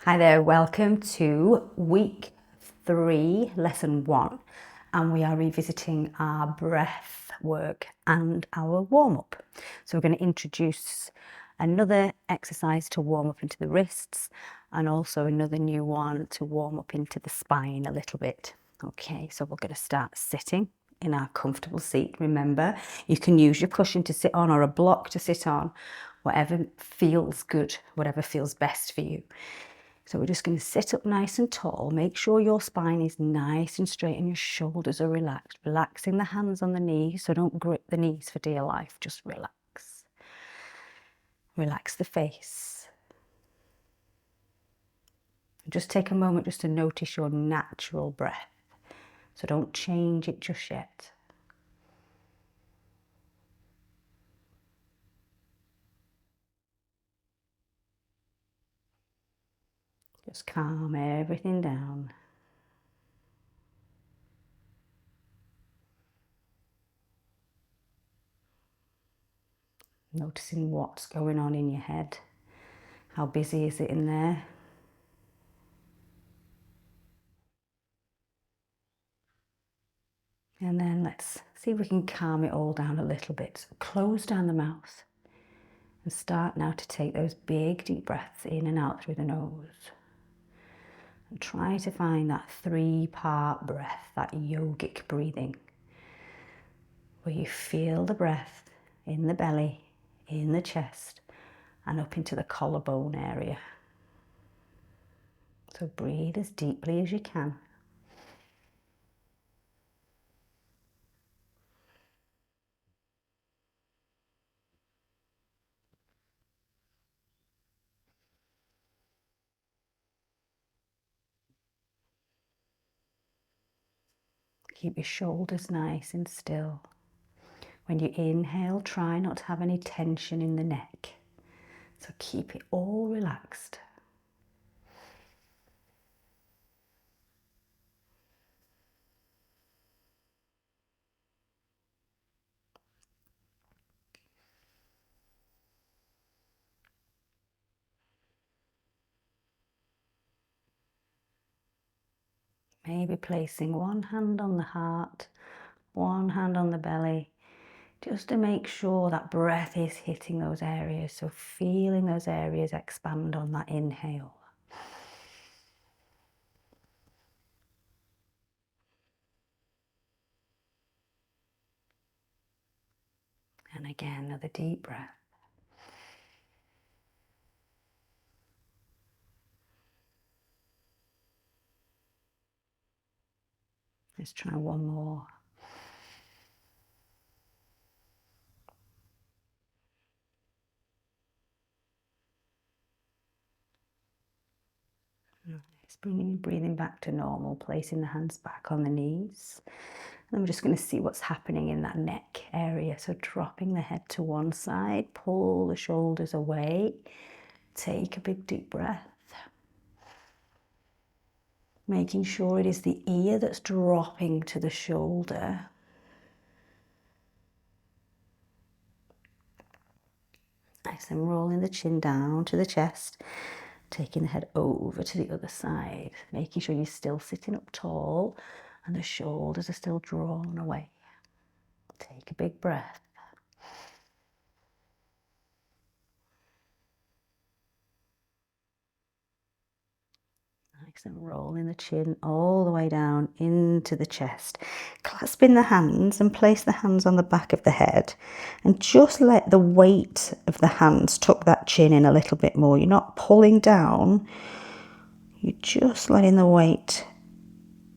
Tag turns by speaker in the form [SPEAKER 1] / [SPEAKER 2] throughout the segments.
[SPEAKER 1] Hi there, welcome to week 3, lesson 1, and we are revisiting our breath work and our warm-up. So we're going to introduce another exercise to warm up into the wrists and also another new one to warm up into the spine a little bit. Okay, so we're going to start sitting in our comfortable seat. Remember, you can use your cushion to sit on or a block to sit on, whatever feels good, whatever feels best for you. So we're just going to sit up nice and tall. Make sure your spine is nice and straight and your shoulders are relaxed. Relaxing the hands on the knees, so don't grip the knees for dear life. Just relax. Relax the face. Just take a moment just to notice your natural breath. So don't change it just yet. Just calm everything down. Noticing what's going on in your head. How busy is it in there? And then let's see if we can calm it all down a little bit. So close down the mouth and start now to take those big deep breaths in and out through the nose. And try to find that 3-part breath, that yogic breathing, where you feel the breath in the belly, in the chest, and up into the collarbone area. So breathe as deeply as you can. Keep your shoulders nice and still. When you inhale, try not to have any tension in the neck. So keep it all relaxed. Maybe placing one hand on the heart, one hand on the belly, just to make sure that breath is hitting those areas. So feeling those areas expand on that inhale. And again, another deep breath. Let's try one more. Nice. Breathing back to normal, placing the hands back on the knees. And I'm just going to see what's happening in that neck area. So dropping the head to one side, pull the shoulders away, take a big deep breath. Making sure it is the ear that's dropping to the shoulder. Nice, and rolling the chin down to the chest, taking the head over to the other side, making sure you're still sitting up tall and the shoulders are still drawn away. Take a big breath. Nice, and rolling the chin all the way down into the chest. Clasping the hands and place the hands on the back of the head and just let the weight of the hands tuck that chin in a little bit more. You're not pulling down, you're just letting the weight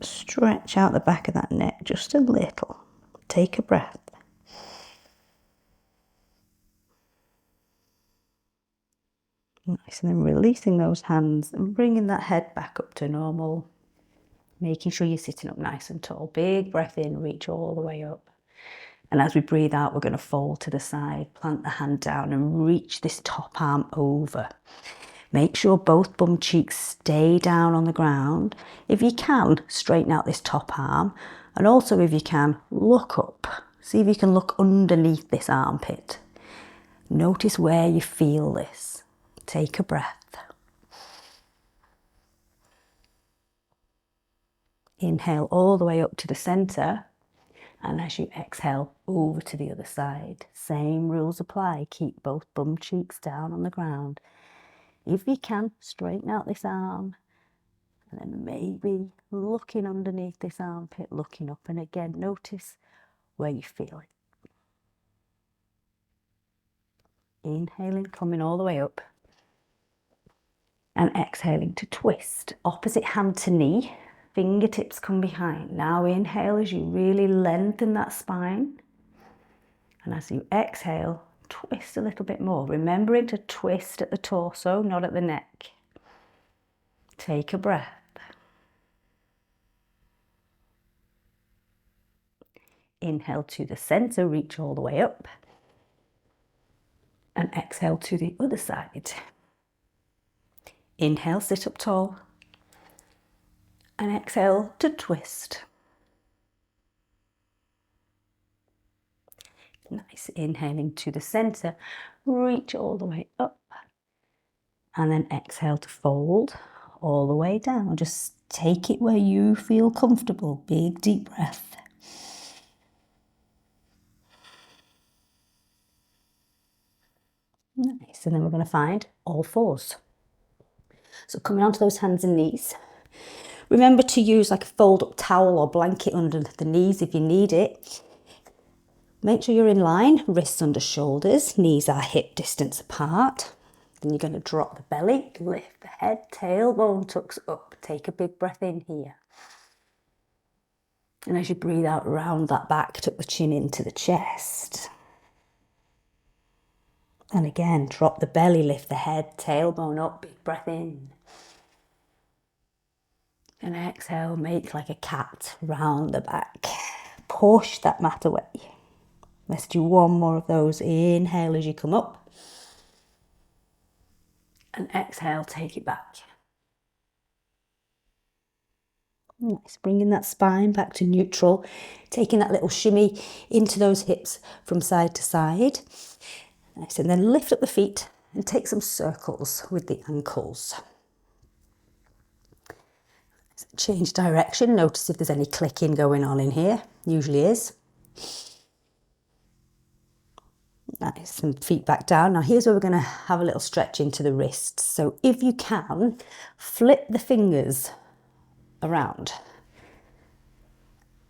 [SPEAKER 1] stretch out the back of that neck just a little. Take a breath. Nice, and then releasing those hands and bringing that head back up to normal. Making sure you're sitting up nice and tall. Big breath in, reach all the way up. And as we breathe out, we're going to fold to the side, plant the hand down and reach this top arm over. Make sure both bum cheeks stay down on the ground. If you can, straighten out this top arm. And also if you can, look up. See if you can look underneath this armpit. Notice where you feel this. Take a breath. Inhale all the way up to the center. And as you exhale, over to the other side. Same rules apply. Keep both bum cheeks down on the ground. If you can, straighten out this arm. And then maybe looking underneath this armpit, looking up. And again, notice where you feel it. Inhaling, coming all the way up. And exhaling to twist. Opposite hand to knee. Fingertips come behind. Now inhale as you really lengthen that spine. And as you exhale, twist a little bit more. Remembering to twist at the torso, not at the neck. Take a breath. Inhale to the center, reach all the way up. And exhale to the other side. Inhale, sit up tall. And exhale to twist. Nice. Inhaling to the center, reach all the way up. And then exhale to fold all the way down. Just take it where you feel comfortable. Big deep breath. Nice. And then we're going to find all fours. So coming onto those hands and knees. Remember to use like a fold up towel or blanket under the knees if you need it. Make sure you're in line, wrists under shoulders, knees are hip distance apart. Then you're going to drop the belly, lift the head, tailbone tucks up. Take a big breath in here. And as you breathe out, round that back, tuck the chin into the chest. And again, drop the belly, lift the head, tailbone up, big breath in. And exhale, make like a cat, round the back. Push that mat away. Let's do one more of those. Inhale as you come up. And exhale, take it back. Nice, bringing that spine back to neutral. Taking that little shimmy into those hips from side to side. Nice, and then lift up the feet and take some circles with the ankles. Change direction. Notice if there's any clicking going on in here. Usually is. Nice, and feet back down. Now here's where we're going to have a little stretch into the wrists. So if you can, flip the fingers around.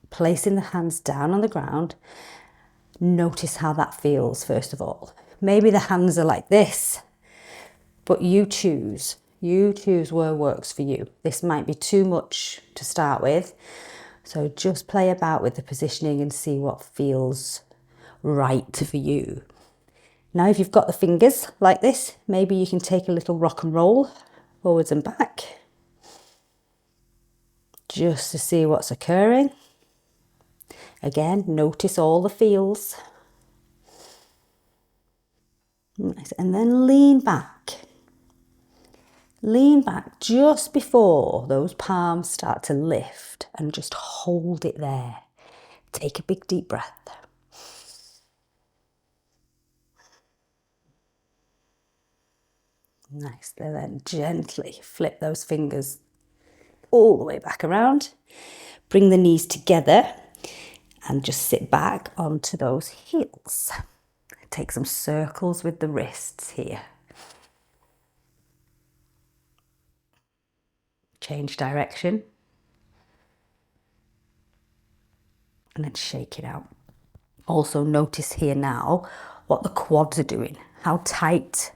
[SPEAKER 1] Placing the hands down on the ground. Notice how that feels first of all. Maybe the hands are like this, but you choose. You choose where works for you. This might be too much to start with. So just play about with the positioning and see what feels right for you. Now, if you've got the fingers like this, maybe you can take a little rock and roll forwards and back. Just to see what's occurring. Again, notice all the feels. Nice. And then lean back. Lean back just before those palms start to lift and just hold it there. Take a big deep breath. Nice. Then gently flip those fingers all the way back around. Bring the knees together and just sit back onto those heels. Take some circles with the wrists here. Change direction. And then shake it out. Also notice here now what the quads are doing. How tight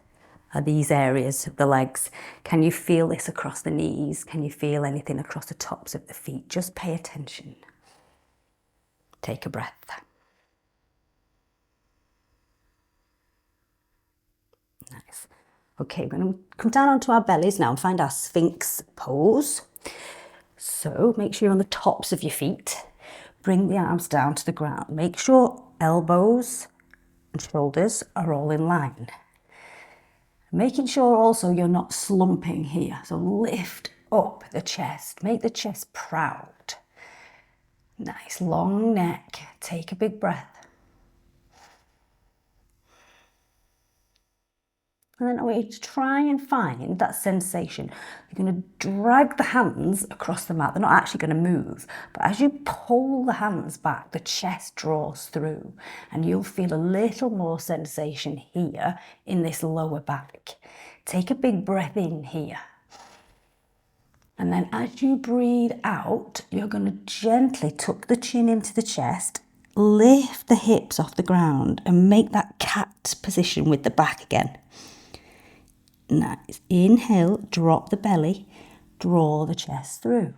[SPEAKER 1] are these areas of the legs? Can you feel this across the knees? Can you feel anything across the tops of the feet? Just pay attention. Take a breath. Nice. Okay, we're going to come down onto our bellies now and find our Sphinx pose. So make sure you're on the tops of your feet. Bring the arms down to the ground. Make sure elbows and shoulders are all in line. Making sure also you're not slumping here. So lift up the chest. Make the chest proud. Nice long neck. Take a big breath. And then I want you to try and find that sensation. You're going to drag the hands across the mat. They're not actually going to move, but as you pull the hands back, the chest draws through, and you'll feel a little more sensation here in this lower back. Take a big breath in here. And then as you breathe out, you're going to gently tuck the chin into the chest, lift the hips off the ground, and make that cat position with the back again. Nice. Inhale, drop the belly, draw the chest through.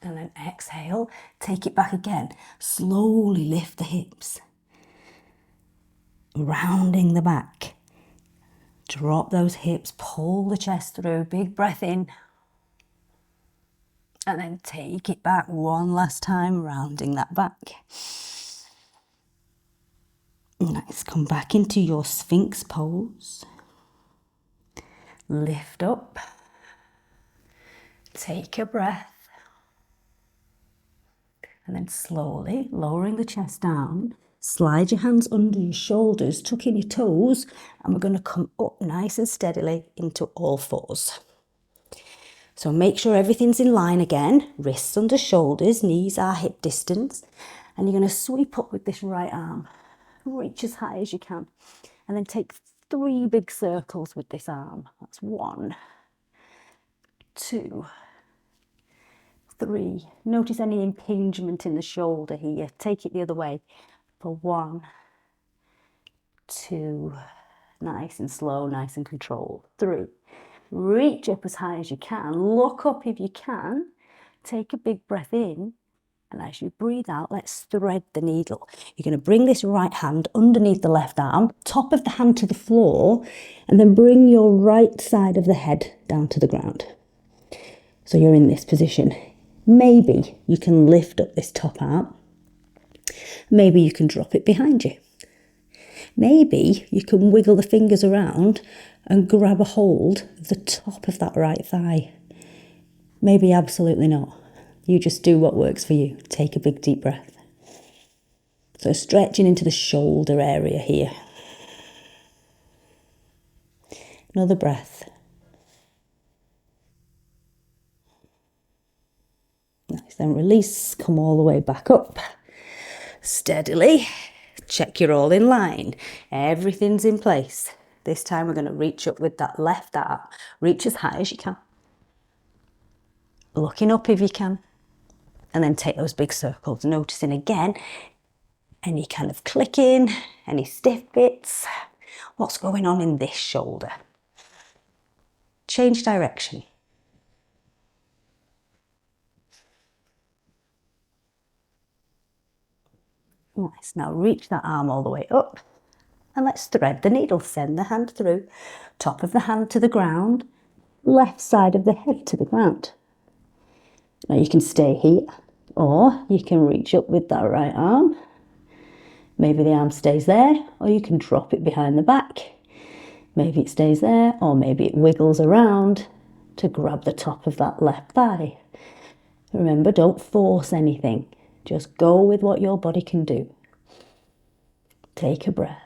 [SPEAKER 1] And then exhale, take it back again. Slowly lift the hips, rounding the back. Drop those hips, pull the chest through, big breath in. And then take it back one last time, rounding that back. Nice, come back into your Sphinx pose. Lift up. Take a breath. And then slowly, lowering the chest down, slide your hands under your shoulders, tuck in your toes, and we're going to come up nice and steadily into all fours. So make sure everything's in line again, wrists under shoulders, knees are hip distance, and you're going to sweep up with this right arm. Reach as high as you can, and then take 3 big circles with this arm. That's 1, 2, 3. Notice any impingement in the shoulder here. Take it the other way for 1, 2. Nice and slow, nice and controlled. 3. Reach up as high as you can. Look up if you can. Take a big breath in. And as you breathe out, let's thread the needle. You're going to bring this right hand underneath the left arm, top of the hand to the floor, and then bring your right side of the head down to the ground. So you're in this position. Maybe you can lift up this top arm. Maybe you can drop it behind you. Maybe you can wiggle the fingers around and grab a hold of the top of that right thigh. Maybe absolutely not. You just do what works for you. Take a big deep breath. So stretching into the shoulder area here. Another breath. Nice, then release, come all the way back up. Steadily, check you're all in line. Everything's in place. This time we're going to reach up with that left arm. Reach as high as you can. Looking up if you can. And then take those big circles, noticing again any kind of clicking, any stiff bits. What's going on in this shoulder? Change direction. Nice, now reach that arm all the way up and let's thread the needle. Send the hand through, top of the hand to the ground, left side of the head to the ground. Now you can stay here or you can reach up with that right arm. Maybe the arm stays there or you can drop it behind the back. Maybe it stays there or maybe it wiggles around to grab the top of that left thigh. Remember, don't force anything. Just go with what your body can do. Take a breath.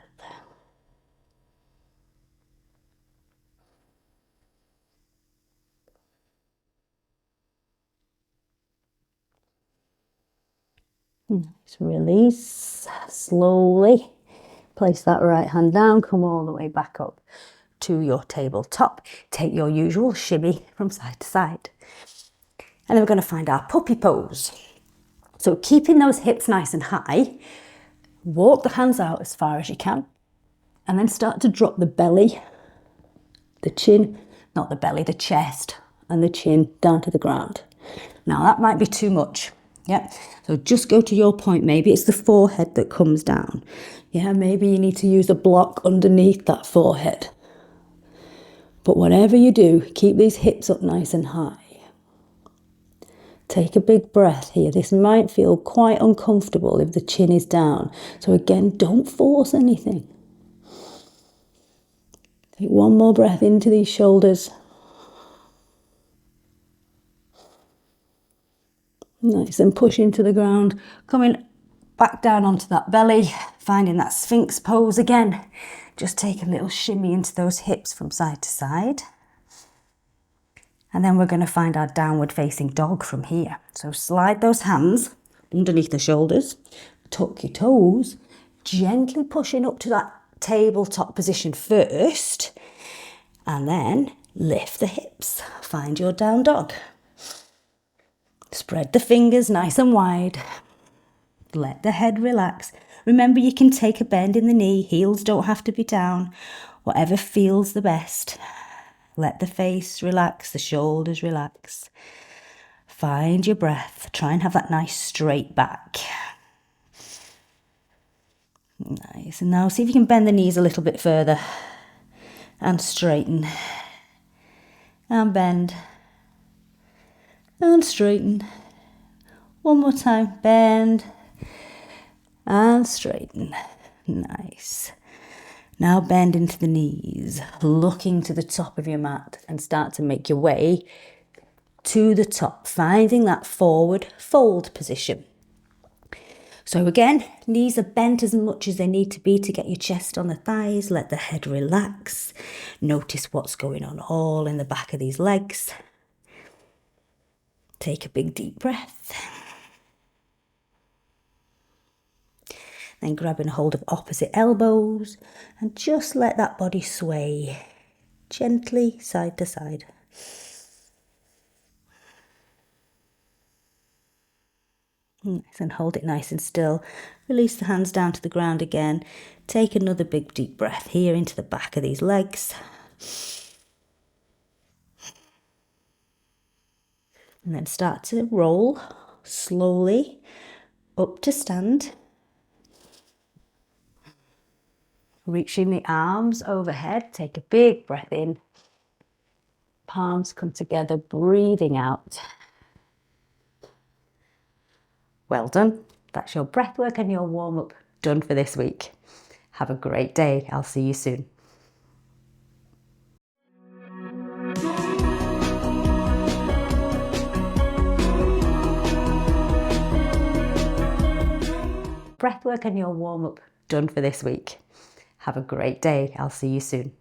[SPEAKER 1] Nice, release, slowly place that right hand down, come all the way back up to your tabletop. Take your usual shimmy from side to side. And then we're going to find our puppy pose. So keeping those hips nice and high, walk the hands out as far as you can, and then start to drop the belly, the chin, not the belly, the chest and the chin down to the ground. Now that might be too much. Yeah, so just go to your point. Maybe it's the forehead that comes down. Yeah, maybe you need to use a block underneath that forehead. But whatever you do, keep these hips up nice and high. Take a big breath here. This might feel quite uncomfortable if the chin is down. So again, don't force anything. Take one more breath into these shoulders. Nice, and push into the ground, coming back down onto that belly, finding that Sphinx pose again. Just take a little shimmy into those hips from side to side. And then we're going to find our downward facing dog from here. So slide those hands underneath the shoulders, tuck your toes, gently pushing up to that tabletop position first, and then lift the hips. Find your down dog. Spread the fingers nice and wide. Let the head relax. Remember, you can take a bend in the knee. Heels don't have to be down. Whatever feels the best. Let the face relax, the shoulders relax. Find your breath. Try and have that nice straight back. Nice. And now see if you can bend the knees a little bit further. And straighten. And bend. And straighten. One more time. Bend. And straighten. Nice. Now bend into the knees, looking to the top of your mat, and start to make your way to the top, finding that forward fold position. So again, knees are bent as much as they need to be to get your chest on the thighs. Let the head relax. Notice what's going on all in the back of these legs. Take a big deep breath. Then grabbing a hold of opposite elbows and just let that body sway gently side to side. Nice, and hold it nice and still. Release the hands down to the ground again. Take another big deep breath here into the back of these legs. And then start to roll slowly up to stand. Reaching the arms overhead, take a big breath in. Palms come together, breathing out. Well done. That's your breath work and your warm-up done for this week. Have a great day. I'll see you soon. Breath work and your warm-up done for this week. Have a great day. I'll see you soon.